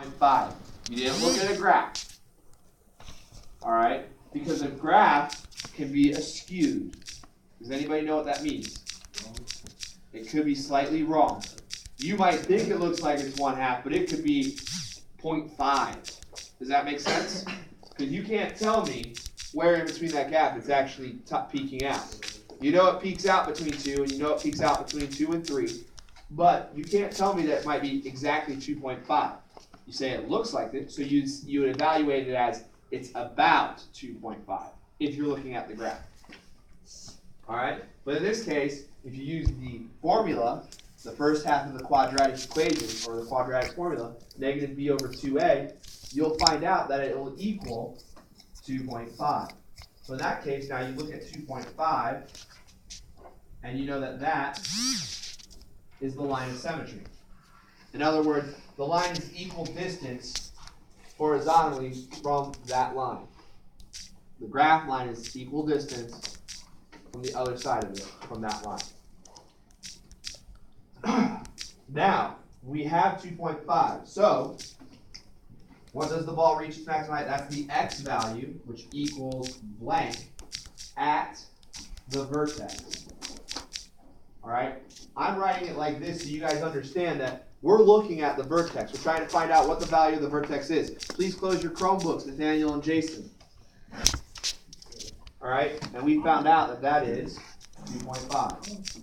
2.5. You didn't look at a graph. All right? Because a graph can be skewed. Does anybody know what that means? It could be slightly wrong. You might think it looks like it's 1/2, but it could be 0.5. Does that make sense? Because you can't tell me where in between that gap it's actually peaking out. You know it peaks out between 2, and you know it peaks out between 2 and 3, but you can't tell me that it might be exactly 2.5. You say it looks like it, so you would evaluate it as it's about 2.5 if you're looking at the graph. All right? But in this case, if you use the formula, the first half of the quadratic equation, or the quadratic formula, negative b over 2a, you'll find out that it will equal 2.5. So in that case, now you look at 2.5, and you know that that is the line of symmetry. In other words, the line is equal distance horizontally from that line. The graph line is equal distance from the other side of it, from that line. Now, we have 2.5. So, what does the ball reach its maximum height? That's the x value, which equals blank, at the vertex. All right? I'm writing it like this so you guys understand that we're looking at the vertex. We're trying to find out what the value of the vertex is. Please close your Chromebooks, Nathaniel and Jason. All right? And we found out that that is 2.5.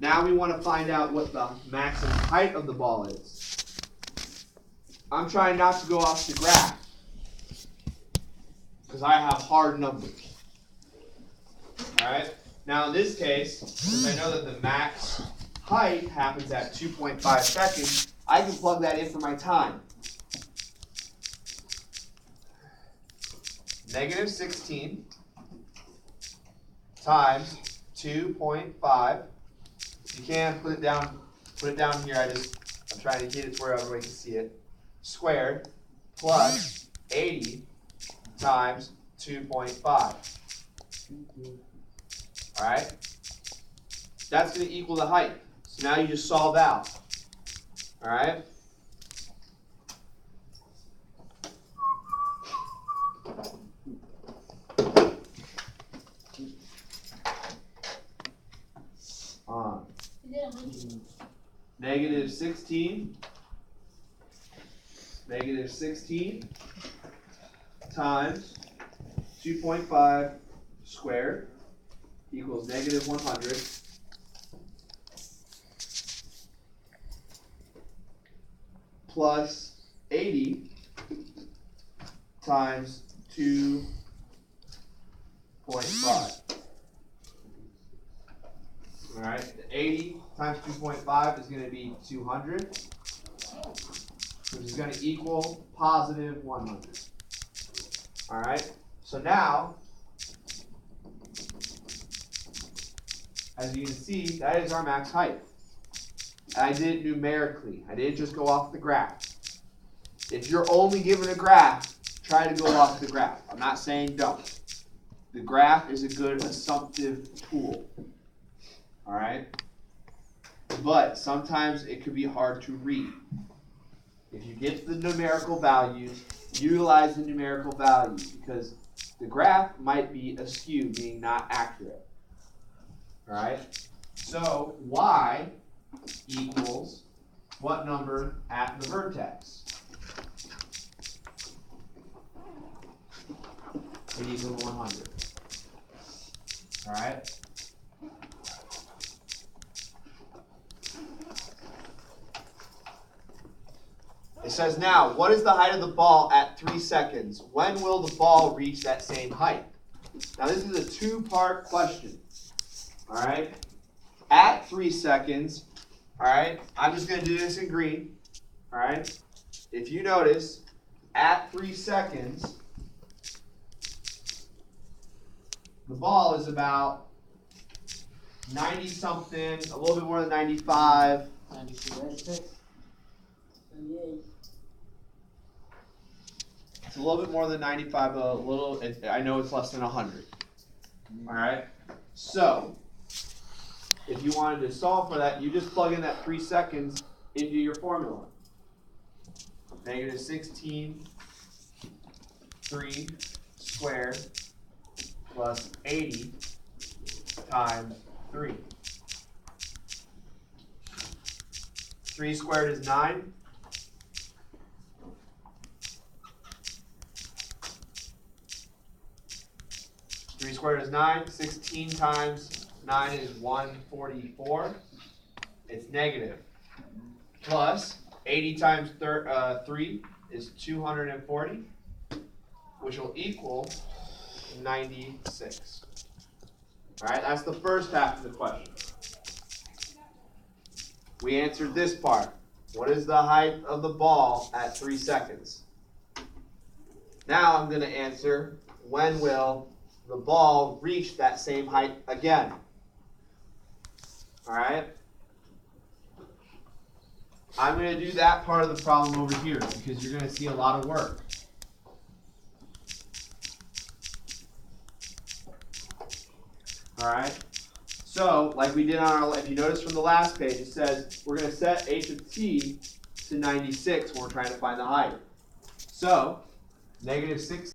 Now we want to find out what the maximum height of the ball is. I'm trying not to go off the graph because I have hard numbers. All right? Now in this case, since I know that the max height happens at 2.5 seconds, I can plug that in for my time. Negative 16 times 2.5. You can put it down here. I'm trying to get it where everybody can see it. Squared plus 80 times 2.5. All right? That's going to equal the height. So now you just solve out. All right? Negative 16 times 2.5 squared equals negative 100 plus 80 times 2.5. All right, the 80 times 2.5 is going to be 200, which is going to equal positive 100. All right, so now, as you can see, that is our max height. And I did it numerically. I didn't just go off the graph. If you're only given a graph, try to go off the graph. I'm not saying don't. The graph is a good assumptive tool. All right? But sometimes it could be hard to read. If you get the numerical values, utilize the numerical values because the graph might be askew, meaning not accurate. All right? So y equals what number at the vertex? It equals 100. All right? It says now, what is the height of the ball at 3 seconds? When will the ball reach that same height? Now this is a two-part question. All right? At 3 seconds, all right, I'm just going to do this in green. All right? If you notice, at 3 seconds, the ball is about 90-something, a little bit more than 95. 96. It's a little bit more than 95, but I know it's less than 100. All right? So, if you wanted to solve for that, you just plug in that 3 seconds into your formula. Negative 16 3 squared plus 80 times 3. 3 squared is 9. 3 squared is 9. 16 times 9 is 144. It's negative. Plus 80 times 3 is 240, which will equal 96. All right, that's the first half of the question. We answered this part. What is the height of the ball at 3 seconds? Now I'm going to answer, when will the ball reach that same height again? All right? I'm going to do that part of the problem over here because you're going to see a lot of work. All right? So, like we did on our, if you notice from the last page, it says we're going to set h of t to 96 when we're trying to find the height. So, negative 6